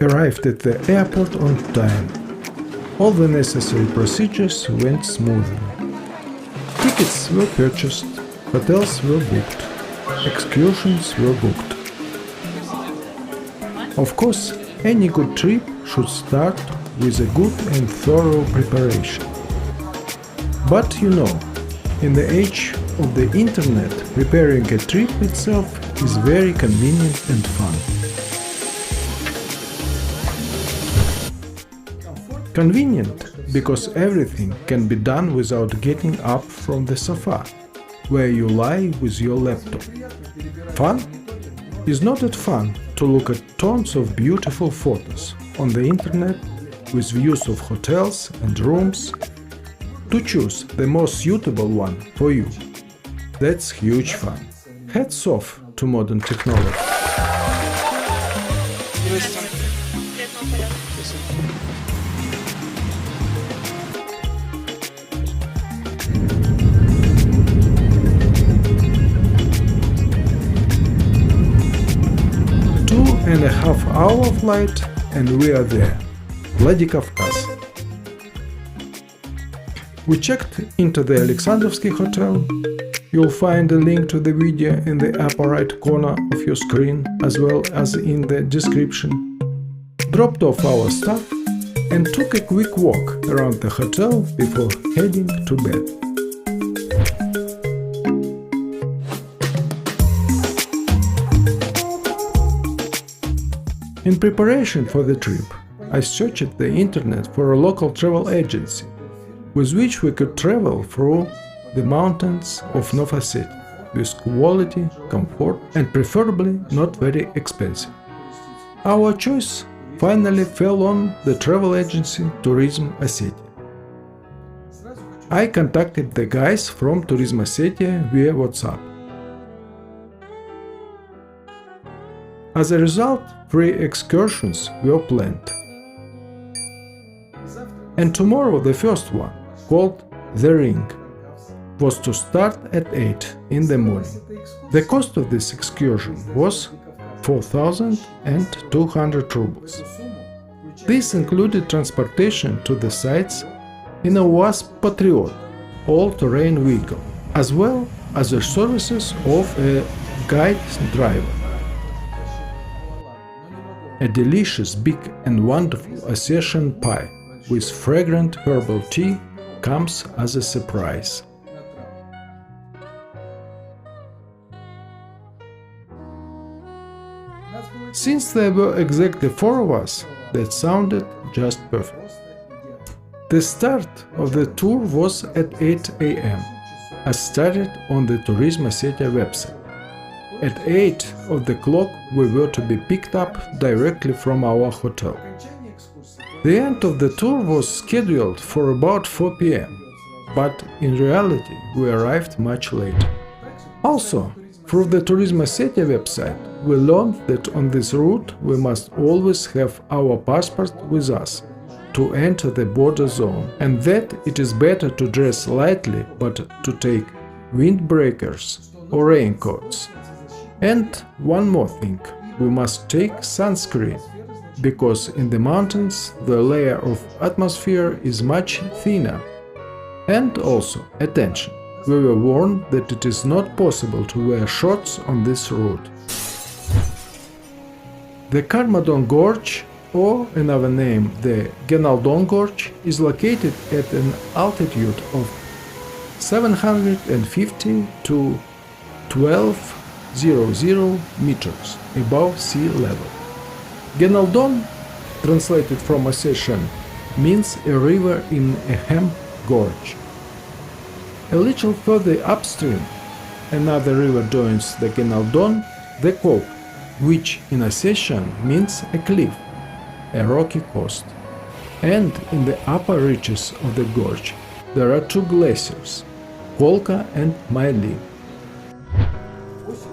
arrived at the airport on time. All the necessary procedures went smoothly. Tickets were purchased, hotels were booked, excursions were booked. Of course, any good trip should start with a good and thorough preparation. But you know, in the age of the internet, preparing a trip itself is very convenient and fun. Convenient because everything can be done without getting up from the sofa, where you lie with your laptop. Fun? Is not it fun to look at tons of beautiful photos on the internet with views of hotels and rooms, to choose the most suitable one for you? That's huge fun. Hats off to modern technology. Two-and-a-half-hour flight and we are there. Vladikavkaz. We checked into the Alexandrovsky hotel. You'll find a link to the video in the upper right corner of your screen, as well as in the description. Dropped off our stuff and took a quick walk around the hotel before heading to bed. In preparation for the trip, I searched the internet for a local travel agency with which we could travel through the mountains of North Ossetia with quality, comfort and preferably not very expensive. Our choice finally fell on the travel agency Tourism Ossetia. I contacted the guys from Tourism Ossetia via WhatsApp. As a result, 3 excursions were planned. And tomorrow the first one, called The Ring, was to start at 8 in the morning. The cost of this excursion was 4,200 rubles. This included transportation to the sites in a UAZ Patriot all-terrain vehicle, as well as the services of a guide driver. A delicious, big and wonderful Ossetian pie with fragrant herbal tea comes as a surprise. Since there were exactly 4 of us, that sounded just perfect. The start of the tour was at 8 a.m. as stated on the Tourism Ossetia website. At 8 of the clock we were to be picked up directly from our hotel. The end of the tour was scheduled for about 4 p.m, but in reality we arrived much later. Also, through the Tourism Ossetia website, we learned that on this route we must always have our passport with us to enter the border zone, and that it is better to dress lightly but to take windbreakers or raincoats. And one more thing, we must take sunscreen, because in the mountains the layer of atmosphere is much thinner. And also, attention, we were warned that it is not possible to wear shorts on this route. The Karmadon Gorge, or another name, the Genaldon Gorge, is located at an altitude of 750 to 1200 meters above sea level. Genaldon, translated from Ossetian, means a river in a hemp gorge. A little further upstream, another river joins the Genaldon, the Kop, which in Ossetian means a cliff, a rocky coast. And in the upper reaches of the gorge there are 2 glaciers, Kolka and Maili.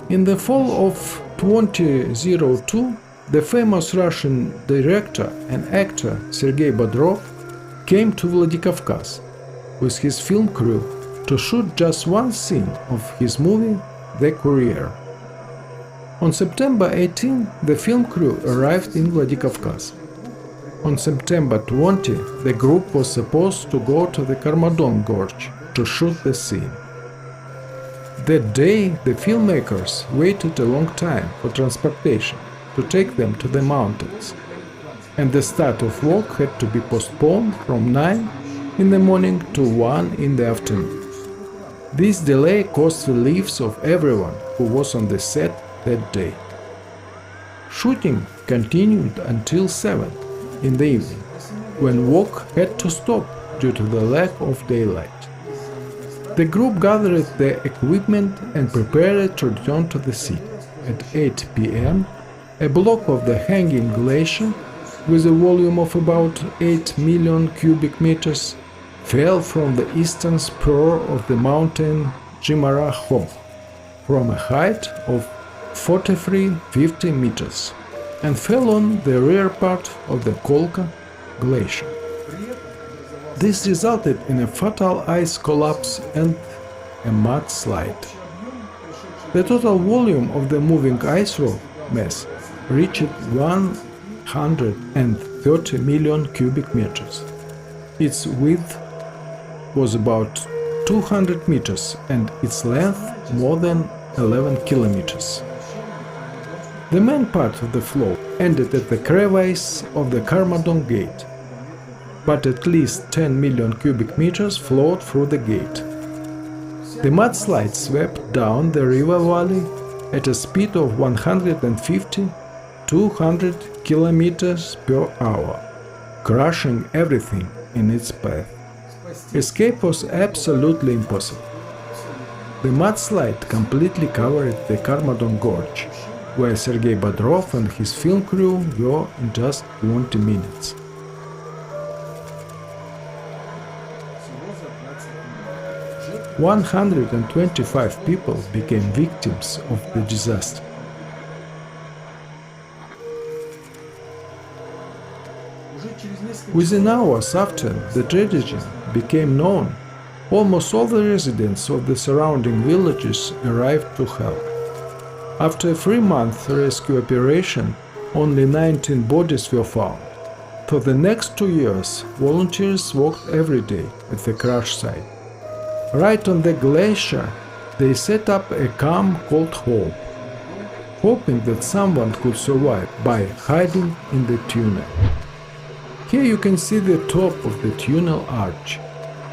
In the fall of 2002, the famous Russian director and actor Sergei Bodrov came to Vladikavkaz with his film crew to shoot just one scene of his movie The Courier. On September 18, the film crew arrived in Vladikavkaz. On September 20, the group was supposed to go to the Karmadon Gorge to shoot the scene. That day, the filmmakers waited a long time for transportation to take them to the mountains, and the start of work had to be postponed from 9 in the morning to 1 in the afternoon. This delay cost the lives of everyone who was on the set that day. Shooting continued until 7 in the evening, when work had to stop due to the lack of daylight. The group gathered their equipment and prepared to return to the city. At 8 p.m., a block of the hanging glacier, with a volume of about 8 million cubic meters, fell from the eastern spur of the mountain Jimarahom, from a height of 43-50 meters, and fell on the rear part of the Kolka glacier. This resulted in a fatal ice collapse and a mudslide. The total volume of the moving ice rock mass reached 130 million cubic meters. Its width was about 200 meters and its length more than 11 kilometers. The main part of the flow ended at the crevice of the Karmadon gate, but at least 10 million cubic meters flowed through the gate. The mudslide swept down the river valley at a speed of 150-200 kilometers per hour, crushing everything in its path. Escape was absolutely impossible. The mudslide completely covered the Karmadon Gorge, where Sergei Bodrov and his film crew were in just 20 minutes. "125 people became victims of the disaster. Within hours after the tragedy became known, almost all the residents of the surrounding villages arrived to help. After a 3-month rescue operation, only 19 bodies were found. For the next 2 years, volunteers worked every day at the crash site. Right on the glacier, they set up a camp called Hope, hoping that someone could survive by hiding in the tunnel. Here you can see the top of the tunnel arch.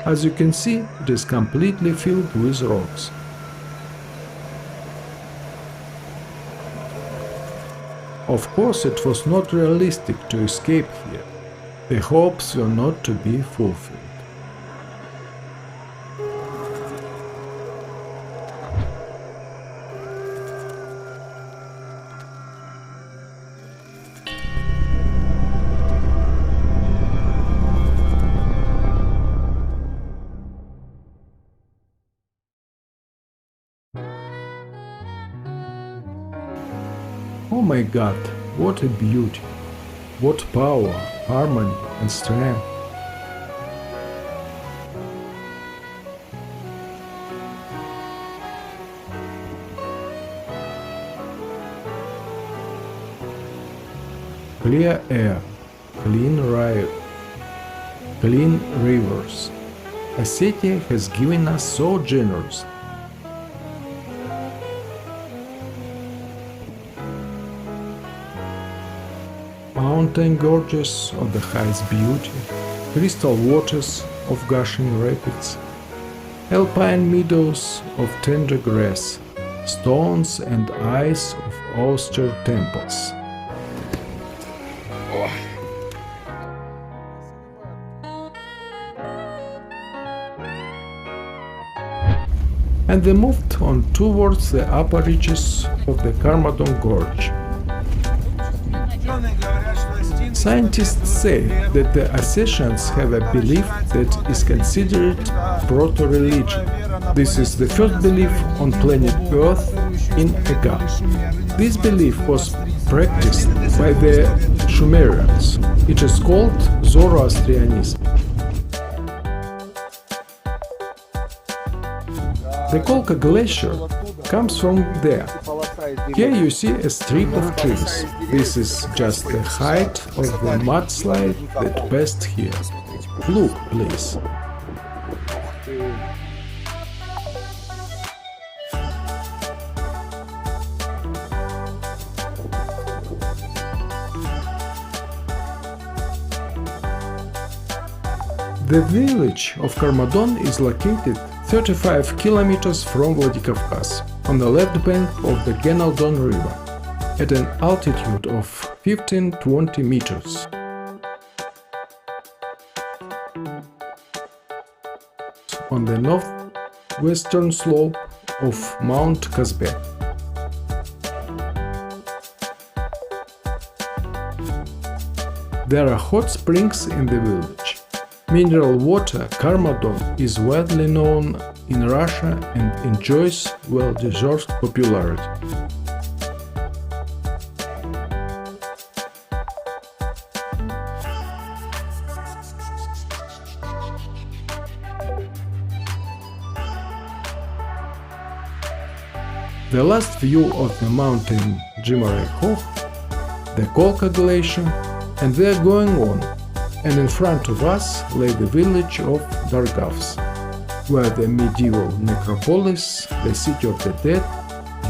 As you can see, it is completely filled with rocks. Of course, it was not realistic to escape here. The hopes were not to be fulfilled. Oh my God, what a beauty! What power, harmony and strength! Clear air, clean rivers. Ossetia has given us so generously. Mountain gorges of the highest beauty, crystal waters of gushing rapids, alpine meadows of tender grass, stones and ice of austere temples. And they moved on towards the upper reaches of the Karmadon Gorge. Scientists say that the Ossetians have a belief that is considered proto-religion. This is the first belief on planet Earth in a god. This belief was practiced by the Sumerians. It is called Zoroastrianism. The Kolka glacier comes from there. Here you see a strip of trees. This is just the height of the mudslide that passed here. Look, please. The village of Karmadon is located 35 kilometers from Vladikavkaz, on the left bank of the Genaldon River, at an altitude of 15-20 meters. On the northwestern slope of Mount Kazbek. There are hot springs in the village. Mineral water Karmadon is widely known in Russia and enjoys well-deserved popularity. The last view of the mountain Jimarek, the Kolka glacier, and we are going on. And in front of us lay the village of Dargavs, where the medieval necropolis, the city of the dead,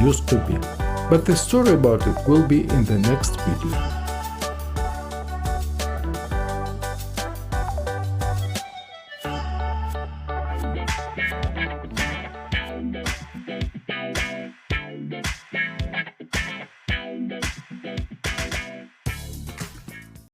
used to be. But the story about it will be in the next video.